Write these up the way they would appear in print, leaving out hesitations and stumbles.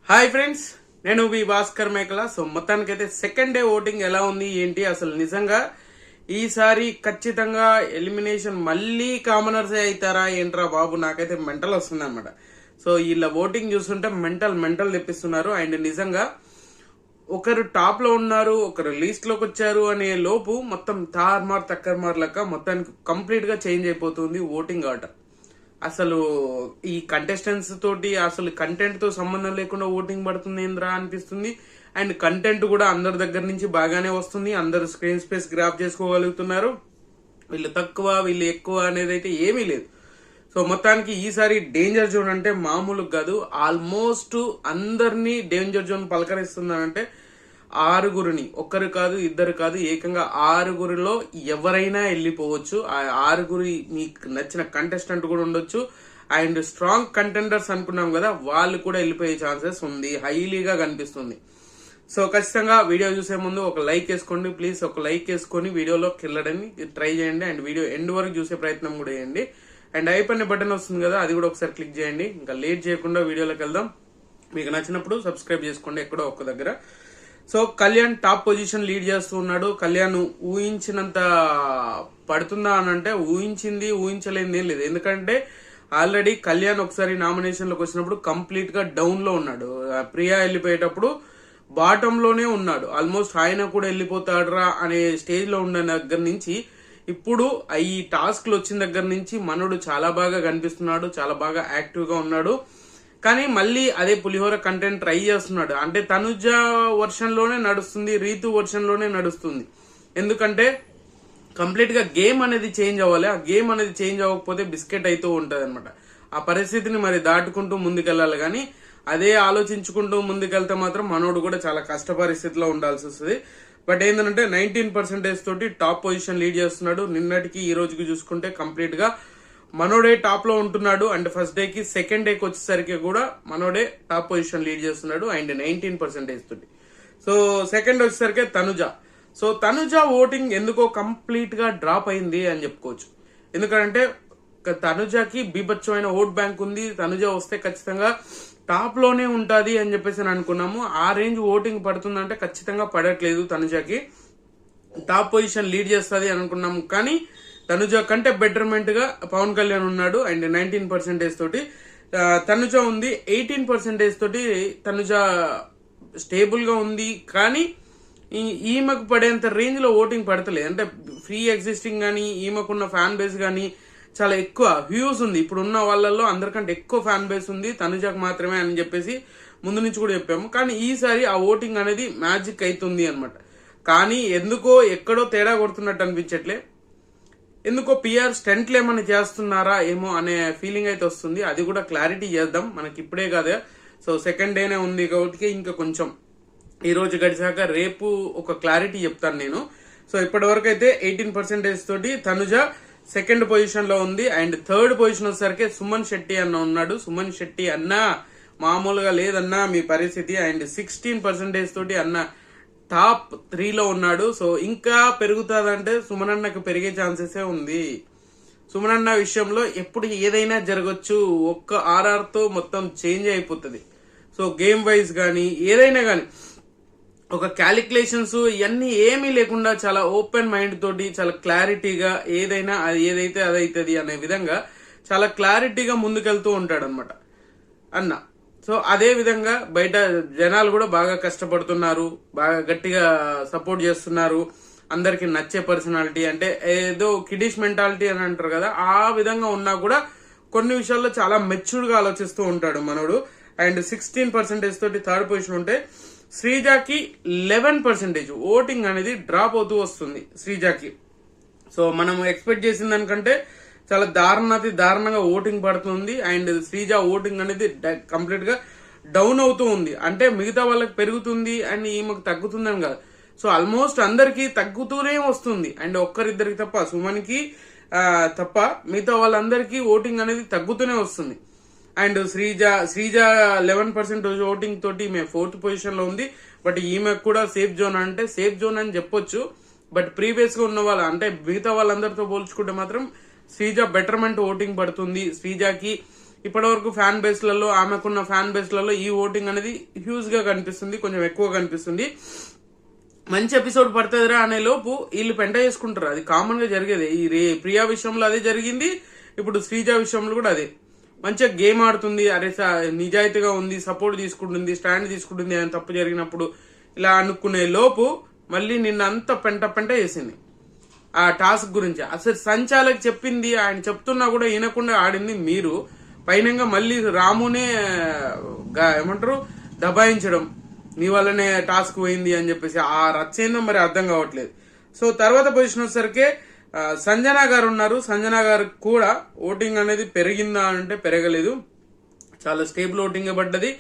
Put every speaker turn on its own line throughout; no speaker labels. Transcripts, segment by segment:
Hi friends, నేను వి భాస్కర్ మేకల. So మొత్తానికైతే సెకండ్ డే ఓటింగ్ ఎలా ఉంది ఏంటి, అసలు నిజంగా ఈసారి ఖచ్చితంగా ఎలిమినేషన్ మళ్ళీ కామనర్సే అవుతారా ఏంట్రా బాబు, నాకైతే మెంటల్ వస్తుంది అనమాట. సో వీళ్ళ ఓటింగ్ చూస్తుంటే మెంటల్ తెప్పిస్తున్నారు. అండ్ నిజంగా ఒకరు టాప్ లో ఉన్నారు, ఒకరు లీస్ట్ లోకి వచ్చారు అనే లోపు మొత్తం తార్మార్ తక్కర్మార్ లెక్క మొత్తానికి కంప్లీట్ గా చేంజ్ అయిపోతుంది ఓటింగ్ ఆర్డర్. అసలు ఈ కంటెస్టెంట్స్ తోటి అసలు కంటెంట్ తో సంబంధం లేకుండా ఓటింగ్ పడుతుంది ఏంద్రా అనిపిస్తుంది. అండ్ కంటెంట్ కూడా అందరి దగ్గర నుంచి బాగానే వస్తుంది, అందరు స్క్రీన్ స్పేస్ గ్రాప్ చేసుకోగలుగుతున్నారు. వీళ్ళు తక్కువ వీళ్ళు ఎక్కువ అనేది అయితే ఏమీ లేదు. సో మొత్తానికి ఈసారి డేంజర్ జోన్ అంటే మామూలు కాదు, ఆల్మోస్ట్ అందరినీ డేంజర్ జోన్ పలకరిస్తుందనంటే ఆరుగురిని, ఒక్కరు కాదు ఇద్దరు కాదు, ఏకంగా ఆరుగురిలో ఎవరైనా వెళ్ళిపోవచ్చు. ఆ ఆరుగురి మీకు నచ్చిన కంటెస్టెంట్ కూడా ఉండొచ్చు. అండ్ స్ట్రాంగ్ కంటెండర్స్ అనుకున్నాం కదా, వాళ్ళు కూడా వెళ్ళిపోయే ఛాన్సెస్ ఉంది, హైలీగా కనిపిస్తుంది. సో ఖచ్చితంగా వీడియో చూసే ముందు ఒక లైక్ వేసుకోండి ప్లీజ్. ఒక లైక్ వేసుకొని వీడియోలోకి వెళ్ళడానికి ట్రై చేయండి. అండ్ వీడియో ఎండ్ వరకు చూసే ప్రయత్నం కూడా చేయండి. అండ్ ఐపన్ బటన్ వస్తుంది కదా, అది కూడా ఒకసారి క్లిక్ చేయండి. ఇంకా లేట్ చేయకుండా వీడియోలోకి వెళ్దాం. మీకు నచ్చినప్పుడు సబ్స్క్రైబ్ చేసుకోండి ఎక్కడో ఒక్క దగ్గర. So Kalyan top position lead చేస్తూ ఉన్నాడు. కళ్యాణ్ ఊహించినంత పడుతుందా అని అంటే ఊహించలేనిది ఏం లేదు. ఎందుకంటే ఆల్రెడీ కళ్యాణ్ ఒకసారి నామినేషన్ లోకి వచ్చినప్పుడు కంప్లీట్ గా డౌన్ లో ఉన్నాడు. ప్రియా వెళ్ళిపోయేటప్పుడు బాటమ్ లోనే ఉన్నాడు. ఆల్మోస్ట్ ఆయన కూడా వెళ్ళిపోతాడరా అనే స్టేజ్ లో ఉన్న దగ్గర నుంచి ఇప్పుడు ఈ టాస్క్లు వచ్చిన దగ్గర నుంచి మనోడు చాలా బాగా కనిపిస్తున్నాడు, చాలా బాగా యాక్టివ్ గా ఉన్నాడు. కానీ మళ్ళీ అదే పులిహోర కంటెంట్ ట్రై చేస్తున్నాడు. అంటే తనుజ వర్షన్ లోనే నడుస్తుంది, రీతు వర్షన్ లోనే నడుస్తుంది. ఎందుకంటే కంప్లీట్ గా గేమ్ అనేది చేంజ్ అవ్వాలి. ఆ గేమ్ అనేది చేంజ్ అవ్వకపోతే బిస్కెట్ అవుతూ ఉంటది అనమాట. ఆ పరిస్థితిని మరి దాటుకుంటూ ముందుకెళ్లాలి. కానీ అదే ఆలోచించుకుంటూ ముందుకెళ్తే మాత్రం మనోడు కూడా చాలా కష్ట పరిస్థితిలో ఉండాల్సి వస్తుంది. బట్ ఏంటంటే 19% తోటి టాప్ పొజిషన్ లీడ్ చేస్తున్నాడు. నిన్నటికి ఈ రోజుకి చూసుకుంటే కంప్లీట్ గా మనోడే టాప్ లో ఉంటున్నాడు. అండ్ ఫస్ట్ డేకి సెకండ్ డేకి వచ్చేసరికి కూడా మనోడే టాప్ పొజిషన్ లీడ్ చేస్తున్నాడు. అండ్ 19% తోటి. సో సెకండ్ వచ్చేసరికి తనుజ. సో తనుజ ఓటింగ్ ఎందుకో కంప్లీట్ గా డ్రాప్ అయింది అని చెప్పుకోవచ్చు. ఎందుకంటే తనుజకి బీభత్సమైన ఓట్ బ్యాంక్ ఉంది. తనుజ వస్తే ఖచ్చితంగా టాప్ లోనే ఉంటది అని చెప్పేసి అనుకున్నాము. ఆ రేంజ్ ఓటింగ్ పడుతుందంటే ఖచ్చితంగా పడట్లేదు. తనుజకి టాప్ పొజిషన్ లీడ్ చేస్తుంది అని అనుకున్నాము. కానీ తనుజ కంటే బెటర్మెంట్ గా పవన్ కళ్యాణ్ ఉన్నాడు. అండ్ 19% తోటి తనుజ ఉంది. 18% తోటి తనుజ స్టేబుల్ గా ఉంది. కానీ ఈమెకు పడేంత రేంజ్ లో ఓటింగ్ పడతలేదు. అంటే ఫ్రీ ఎగ్జిస్టింగ్ గానీ, ఈమెకున్న ఫ్యాన్ బేస్ గానీ చాలా ఎక్కువ వ్యూస్ ఉంది. ఇప్పుడు ఉన్న వాళ్ళల్లో అందరికంటే ఎక్కువ ఫ్యాన్ బేస్ ఉంది తనుజకు మాత్రమే అని చెప్పేసి ముందు నుంచి కూడా చెప్పాము. కానీ ఈసారి ఆ ఓటింగ్ అనేది మ్యాజిక్ అవుతుంది అనమాట. కానీ ఎందుకో ఎక్కడో తేడా కొడుతున్నట్టు అనిపించట్లే. ఎందుకో పిఆర్ స్టంట్లు ఏమైనా చేస్తున్నారా ఏమో అనే ఫీలింగ్ అయితే వస్తుంది. అది కూడా క్లారిటీ చేద్దాం, మనకి ఇప్పుడే కాదా. సో సెకండ్ డేనే ఉంది కాబట్టి ఇంకా కొంచెం ఈ రోజు గడిచాక రేపు ఒక క్లారిటీ చెప్తాను నేను. సో ఇప్పటి వరకు అయితే 18% తోటి తనుజ సెకండ్ పొజిషన్ లో ఉంది. అండ్ థర్డ్ పొజిషన్ వచ్చేసరికి సుమన్ శెట్టి అన్న ఉన్నాడు. సుమన్ శెట్టి అన్న మామూలుగా లేదన్నా మీ పరిస్థితి. అండ్ 16% తోటి అన్న టాప్ 3 లో ఉన్నాడు. సో ఇంకా పెరుగుతుందంటే సుమనన్నకు పెరిగే ఛాన్సెస్ ఉంది. సుమనన్న విషయంలో ఎప్పుడు ఏదైనా జరగచ్చు. ఒక్క ఆర్ఆర్ తో మొత్తం చేంజ్ అయిపోతుంది. సో గేమ్ వైజ్ గానీ ఏదైనా గానీ ఒక క్యాలిక్యులేషన్స్ ఇవన్నీ ఏమీ లేకుండా చాలా ఓపెన్ మైండ్ తోటి చాలా క్లారిటీగా ఏదైనా అది ఏదైతే అదైతుంది అనే విధంగా చాలా క్లారిటీగా ముందుకెళ్తూ ఉంటాడు అనమాట అన్న. సో అదే విధంగా బయట జనాలు కూడా బాగా కష్టపడుతున్నారు, బాగా గట్టిగా సపోర్ట్ చేస్తున్నారు. అందరికి నచ్చే పర్సనాలిటీ, అంటే ఏదో కిడిష్ మెంటాలిటీ అని అంటారు కదా, ఆ విధంగా ఉన్నా కూడా కొన్ని విషయాల్లో చాలా మెచ్యూర్ గా ఆలోచిస్తూ ఉంటాడు మనోడు. అండ్ 16% తోటి థర్డ్ పొజిషన్ ఉంటే శ్రీజాకి 11% ఓటింగ్ అనేది డ్రాప్ అవుతూ వస్తుంది శ్రీజాకి. సో మనం ఎక్స్పెక్ట్ చేసిన దానికంటే చాలా దారుణంగా ఓటింగ్ పడుతుంది. అండ్ శ్రీజ ఓటింగ్ అనేది కంప్లీట్ గా డౌన్ అవుతూ ఉంది. అంటే మిగతా వాళ్ళకి పెరుగుతుంది అండ్ ఈమెకు తగ్గుతుంది అని కాదు. సో ఆల్మోస్ట్ అందరికి తగ్గుతూనే వస్తుంది. అండ్ ఒక్కరిద్దరికి తప్ప, సుమన్కి తప్ప మిగతా వాళ్ళందరికీ ఓటింగ్ అనేది తగ్గుతూనే వస్తుంది. అండ్ శ్రీజ 11% ఓటింగ్ తోటి ఈమె 4th పొజిషన్ లో ఉంది. బట్ ఈమెకు కూడా సేఫ్ జోన్ అంటే సేఫ్ జోన్ అని చెప్పొచ్చు. బట్ ప్రీవియస్ గా ఉన్న వాళ్ళ అంటే మిగతా వాళ్ళందరితో పోల్చుకుంటే మాత్రం శ్రీజ బెటర్మెంట్ ఓటింగ్ పడుతుంది. శ్రీజకి ఇప్పటి వరకు ఫ్యాన్ బేస్లలో ఆమెకున్న ఫ్యాన్ బేస్లలో ఈ ఓటింగ్ అనేది హ్యూజ్ గా కనిపిస్తుంది, కొంచెం ఎక్కువ కనిపిస్తుంది. మంచి ఎపిసోడ్ పడుతుందిరా అనే లోపు వీళ్ళు పెంట చేసుకుంటారు. అది కామన్ గా జరిగేది. ఈ ప్రియా విషయంలో అదే జరిగింది, ఇప్పుడు శ్రీజ విషయంలో కూడా అదే. మంచిగా గేమ్ ఆడుతుంది, అరే నిజాయితీగా ఉంది, సపోర్ట్ తీసుకుంటుంది, స్టాండ్ తీసుకుంటుంది అని తప్పు జరిగినప్పుడు ఇలా అనుకునే లోపు మళ్ళీ నిన్న అంతా పెంట చేసింది ఆ టాస్క్ గురించి. అసలు సంచాలక్ చెప్పింది ఆయన చెప్తున్నా కూడా వినకుండా ఆడింది మీరు. పైనంగా మళ్ళీ రామునే ఏమంటారు దబాయించడం, నీ వల్లనే టాస్క్ పోయింది అని చెప్పేసి ఆ రచ్చేందో మరి అర్థం కావట్లేదు. సో తర్వాత పొజిషన్ వచ్చేసరికి సంజన గారు ఉన్నారు. సంజన గారు కూడా ఓటింగ్ అనేది పెరిగిందా అంటే పెరగలేదు, చాలా స్టేబుల్ ఓటింగ్ పడ్డది.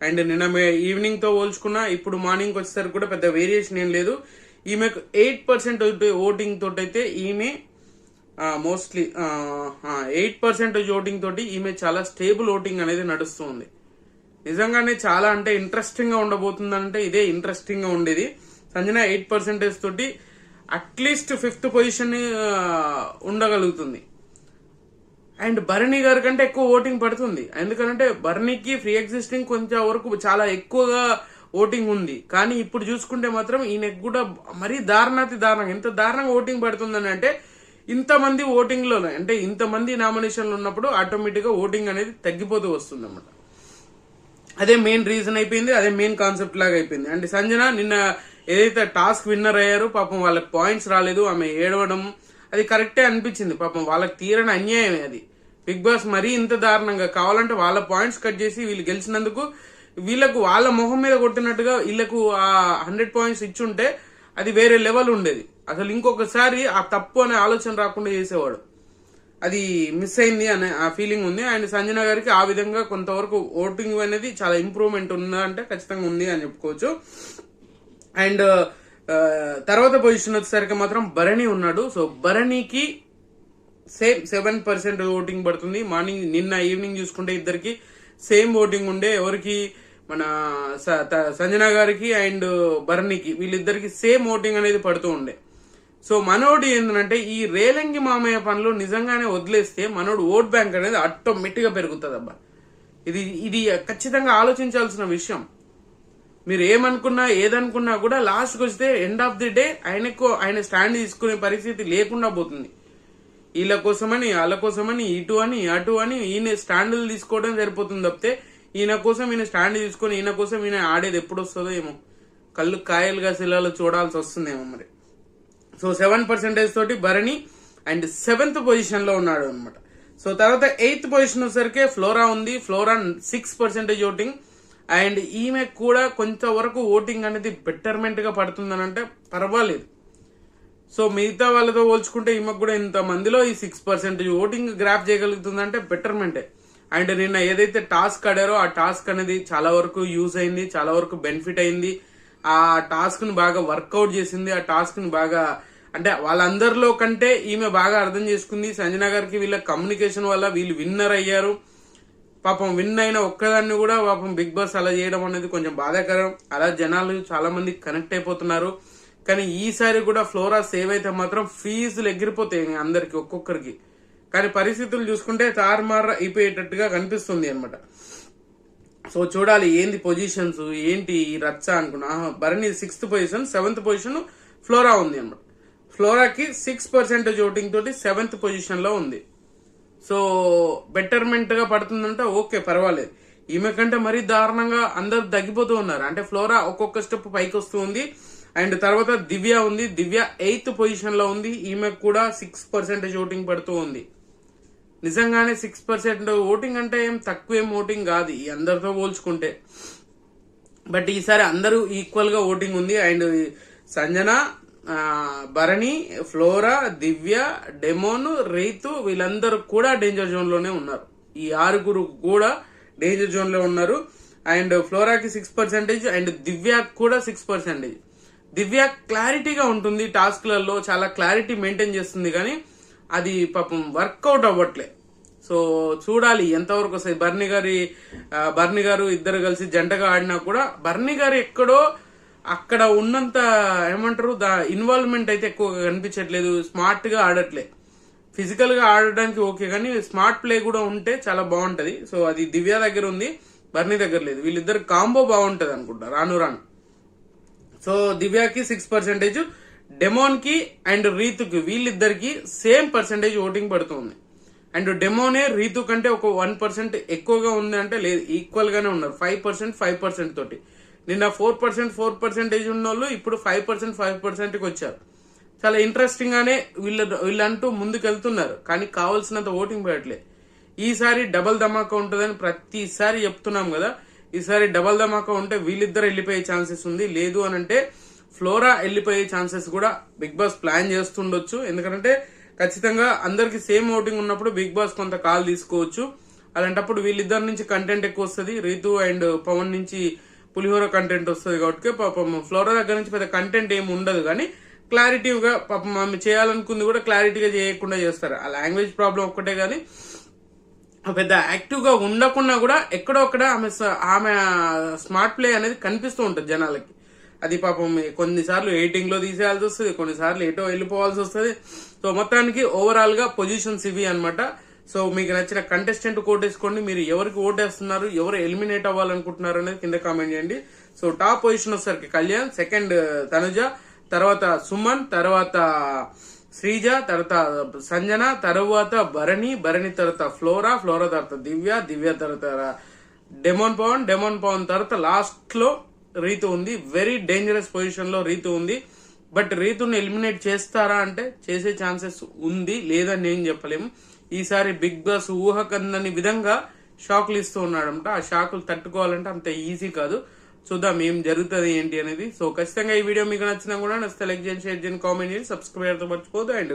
అండ్ నిన్న ఈవినింగ్ తో పోల్చుకున్నా ఇప్పుడు మార్నింగ్ వచ్చేసరికి కూడా పెద్ద వేరియేషన్ ఏం లేదు. ఈమెకు 8% ఓటింగ్ తోటి అయితే ఈమె మోస్ట్లీ 8% ఓటింగ్ తోటి ఈమె చాలా స్టేబుల్ ఓటింగ్ అనేది నడుస్తుంది. నిజంగానే చాలా అంటే ఇంట్రెస్టింగ్ గా ఉండబోతుందంటే ఇదే ఇంట్రెస్టింగ్ గా ఉండేది. సంజన 8% తోటి అట్లీస్ట్ 5th పొజిషన్ ఉండగలుగుతుంది. అండ్ భరణి గారి కంటే ఎక్కువ ఓటింగ్ పడుతుంది. ఎందుకంటే భరణికి ఫ్రీ ఎగ్జిస్టింగ్ కొంచెం వరకు చాలా ఎక్కువగా ఓటింగ్ ఉంది. కానీ ఇప్పుడు చూసుకుంటే మాత్రం ఈయనకు కూడా మరీ దారుణంగా ఎంత దారుణంగా ఓటింగ్ పడుతుందని అంటే ఇంతమంది ఓటింగ్ లో అంటే ఇంతమంది నామినేషన్లు ఉన్నప్పుడు ఆటోమేటిక్ గా ఓటింగ్ అనేది తగ్గిపోతూ వస్తుంది అన్నమాట. అదే మెయిన్ రీజన్ అయిపోయింది, అదే మెయిన్ కాన్సెప్ట్ లాగా అయిపోయింది. అండ్ సంజన నిన్న ఏదైతే టాస్క్ విన్నర్ అయ్యారో పాపం వాళ్ళకి పాయింట్స్ రాలేదు, ఆమె ఏడవడం అది కరెక్టే అనిపించింది. పాపం వాళ్ళకి తీరని అన్యాయమే అది. బిగ్ బాస్ మరీ ఇంత దారుణంగా కావాలంటే వాళ్ళ పాయింట్స్ కట్ చేసి వీళ్ళు గెలిచినందుకు వీళ్ళకు వాళ్ళ మొహం మీద కొట్టినట్టుగా వీళ్ళకు ఆ 100 పాయింట్స్ ఇచ్చుంటే అది వేరే లెవెల్ ఉండేది. అసలు ఇంకొకసారి ఆ తప్పు అనే ఆలోచన రాకుండా చేసేవాడు. అది మిస్ అయింది అనే ఆ ఫీలింగ్ ఉంది. అండ్ సంజన గారికి ఆ విధంగా కొంతవరకు ఓటింగ్ అనేది చాలా ఇంప్రూవ్మెంట్ ఉందంటే ఖచ్చితంగా ఉంది అని చెప్పుకోవచ్చు. అండ్ తర్వాత పొజిషన్ వచ్చేసరికి మాత్రం భరణి ఉన్నాడు. సో భరణికి సేమ్ 7% ఓటింగ్ పడుతుంది. మార్నింగ్ నిన్న ఈవినింగ్ చూసుకుంటే ఇద్దరికి సేమ్ ఓటింగ్ ఉండే. ఎవరికి మన సంజన గారికి అండ్ భరణికి వీళ్ళిద్దరికి సేమ్ ఓటింగ్ అనేది పడుతూ ఉండే. సో మనోడు ఏంటంటే ఈ రేలంగి మామయ్య పనులు నిజంగానే వదిలేస్తే మనోడు ఓట్ బ్యాంక్ అనేది ఆటోమేటిక్ గా పెరుగుతుంది అబ్బా. ఇది ఖచ్చితంగా ఆలోచించాల్సిన విషయం. మీరు ఏమనుకున్నా ఏదనుకున్నా కూడా లాస్ట్కి వస్తే ఎండ్ ఆఫ్ ది డే ఆయన స్టాండ్ తీసుకునే పరిస్థితి లేకుండా పోతుంది. వీళ్ళ కోసమని వాళ్ళ కోసమని ఇటు అని అటు అని ఈయన స్టాండ్లు తీసుకోవడం సరిపోతుంది తప్పితే ఈయన కోసం ఈయన స్టాండ్ తీసుకొని ఈయన కోసం ఈయన ఆడేది ఎప్పుడు వస్తుందో ఏమో, కళ్ళు కాయలుగా శిలాలు చూడాల్సి వస్తుందేమో మరి. సో 7% తోటి భరణి అండ్ 7th పొజిషన్ లో ఉన్నాడు అనమాట. సో తర్వాత 8th పొజిషన్ వచ్చేసరికి ఫ్లోరా ఉంది. Flora 6% voting. అండ్ ఈమె కూడా కొంతవరకు ఓటింగ్ అనేది బెటర్మెంట్ గా పడుతుందని అంటే పర్వాలేదు. సో మిగతా వాళ్ళతో పోల్చుకుంటే ఈమెకు కూడా ఇంత మందిలో ఈ 6% ఓటింగ్ గ్రాప్ చేయగలుగుతుందంటే బెటర్మెంటే. అండ్ నిన్న ఏదైతే టాస్క్ ఆడారో ఆ టాస్క్ అనేది చాలా వరకు యూజ్ అయింది, చాలా వరకు బెనిఫిట్ అయింది. ఆ టాస్క్ ని బాగా వర్కౌట్ చేసింది. ఆ టాస్క్ ని బాగా అంటే వాళ్ళందరిలో కంటే ఈమె బాగా అర్థం చేసుకుంది. సంజన గారికి వీళ్ళ కమ్యూనికేషన్ వల్ల వీళ్ళు విన్నర్ అయ్యారు. పాపం విన్ అయిన ఒక్కదాన్ని కూడా పాపం బిగ్ బాస్ అలా చేయడం అనేది కొంచెం బాధాకరం. అలా జనాలు చాలా మంది కనెక్ట్ అయిపోతున్నారు. కానీ ఈసారి కూడా ఫ్లోరా సేవ్ అయితే మాత్రం ఫీజులు ఎగిరిపోతాయి అందరికి ఒక్కొక్కరికి. కానీ పరిస్థితులు చూసుకుంటే తారుమారు అయిపోయేటట్టుగా కనిపిస్తుంది అనమాట. సో చూడాలి ఏంది పొజిషన్స్ ఏంటి ఈ రచ్చ అనుకున్నా. Bharani 6th position, 7th position flora ఉంది అనమాట. ఫ్లోరాకి 6% ఓటింగ్ తోటి 7th పొజిషన్ లో ఉంది. సో బెటర్మెంట్ గా పడుతుందంటే ఓకే పర్వాలేదు. ఈమె కంటే మరీ దారుణంగా అందరు తగ్గిపోతూ ఉన్నారు. అంటే ఫ్లోరా ఒక్కొక్క స్టెప్ పైకి వస్తూ ఉంది. అండ్ తర్వాత దివ్య ఉంది. దివ్య 8th పొజిషన్ లో ఉంది. ఈమెకు కూడా 6% ఓటింగ్ పడుతూ ఉంది. నిజంగానే 6% ఓటింగ్ అంటే ఏం తక్కువేం ఓటింగ్ కాదు ఈ అందరితో పోల్చుకుంటే. బట్ ఈసారి అందరూ ఈక్వల్ గా ఓటింగ్ ఉంది. And Sanjana, Bharani, flora, Divya, demon, రైతు వీళ్ళందరూ కూడా డేంజర్ జోన్ లోనే ఉన్నారు. ఈ 6 కూడా డేంజర్ జోన్ లో ఉన్నారు. అండ్ ఫ్లోరాకి 6% అండ్ దివ్య కూడా 6%. దివ్య క్లారిటీగా ఉంటుంది టాస్క్లలో, చాలా క్లారిటీ మెయింటైన్ చేస్తుంది. కానీ అది పాపం వర్కౌట్ అవ్వట్లే. సో చూడాలి ఎంతవరకు వస్తాయి. భరణి గారు ఇద్దరు కలిసి జంటగా ఆడినా కూడా భరణి గారు ఎక్కడో అక్కడ ఉన్నంత ఏమంటారు ఇన్వాల్వ్మెంట్ అయితే ఎక్కువ కనిపించట్లేదు. స్మార్ట్ గా ఆడట్లే. ఫిజికల్ గా ఆడడానికి ఓకే, కానీ స్మార్ట్ ప్లే కూడా ఉంటే చాలా బాగుంటది. సో అది దివ్య దగ్గర ఉంది, బర్నీ దగ్గర లేదు. వీళ్ళిద్దరు కాంబో బాగుంటది అనుకుంటా రాను రాను. సో దివ్యాకి 6%, డెమోన్ కి అండ్ రీతుకి వీళ్ళిద్దరికి సేమ్ పర్సెంటేజ్ ఓటింగ్ పడుతుంది. అండ్ డెమోనే రీతు కంటే ఒక 1% ఎక్కువగా ఉంది అంటే లేదు, ఈక్వల్ గానే ఉన్నారు. 5% తోటి. నిన్న 4% ఉన్న వాళ్ళు ఇప్పుడు 5% కి వచ్చారు. చాలా ఇంట్రెస్టింగ్ గానే వీళ్ళంటూ ముందుకెళ్తున్నారు, కానీ కావాల్సినంత ఓటింగ్ పడట్లేదు. ఈసారి డబల్ ధమాకా ఉంటుందని ప్రతిసారి చెప్తున్నాం కదా. ఈసారి డబల్ ధమాకా ఉంటే వీళ్ళిద్దరు వెళ్ళిపోయే ఛాన్సెస్ ఉంది. లేదు అని అంటే ఫ్లోరా వెళ్ళిపోయే ఛాన్సెస్ కూడా బిగ్ బాస్ ప్లాన్ చేస్తుండొచ్చు. ఎందుకంటే ఖచ్చితంగా అందరికి సేమ్ ఓటింగ్ ఉన్నప్పుడు బిగ్ బాస్ కొంత కాల్ తీసుకోవచ్చు. అలాంటప్పుడు వీళ్ళిద్దరి నుంచి కంటెంట్ ఎక్కువ వస్తుంది, రీతు అండ్ పవన్ నుంచి పులిహోర కంటెంట్ వస్తుంది. కాబట్టి పాపం ఫ్లోరా దగ్గర నుంచి పెద్ద కంటెంట్ ఏమి ఉండదు, కానీ క్లారిటీగా పాపం ఆమె చేయాలనుకుంది కూడా క్లారిటీగా చేయకుండా చేస్తారు. ఆ లాంగ్వేజ్ ప్రాబ్లం ఒక్కటే, కానీ పెద్ద యాక్టివ్ గా ఉండకుండా కూడా ఎక్కడొక్కడ ఆమె స్మార్ట్ ప్లే అనేది కనిపిస్తూ ఉంటుంది జనాలకి. అది పాపం కొన్నిసార్లు ఎయిటింగ్ లో తీసేయాల్సి వస్తుంది, కొన్నిసార్లు ఎటో వెళ్ళిపోవాల్సి వస్తుంది. సో మొత్తానికి ఓవరాల్ గా పొజిషన్స్ ఇవి అన్నమాట. సో మీకు నచ్చిన కంటెస్టెంట్ కోటేసుకోండి. మీరు ఎవరికి ఓటేస్తున్నారు, ఎవరు ఎలిమినేట్ అవ్వాలనుకుంటున్నారు అనేది కింద కామెంట్ చేయండి. సో టాప్ పొజిషన్ వచ్చేసరికి కళ్యాణ్, సెకండ్ తనుజ, తర్వాత సుమన్, తర్వాత శ్రీజ, తర్వాత సంజన, తర్వాత భరణి తర్వాత ఫ్లోరా తర్వాత దివ్య తర్వాత డెమోన్ పవన్ తర్వాత లాస్ట్ లో రీతు ఉంది. వెరీ డేంజరస్ పొజిషన్ లో రీతు ఉంది. బట్ రీతుని ఎలిమినేట్ చేస్తారా అంటే చేసే ఛాన్సెస్ ఉంది, లేదని నేను చెప్పలేము. ఈసారి బిగ్ బాస్ ఊహకందని విధంగా షాకులు ఇస్తూ ఉన్నాడంట. ఆ షాకులు తట్టుకోవాలంటే అంత ఈజీ కాదు. చూద్దాం ఏం జరుగుతుంది ఏంటి అనేది. సో ఖచ్చితంగా ఈ వీడియో మీకు నచ్చినా కూడా నచ్చితే లైక్ చేయండి, షేర్ చేయండి, కామెంట్ చేయండి, సబ్స్క్రైబ్ అయితే మర్చిపోదు. అండ్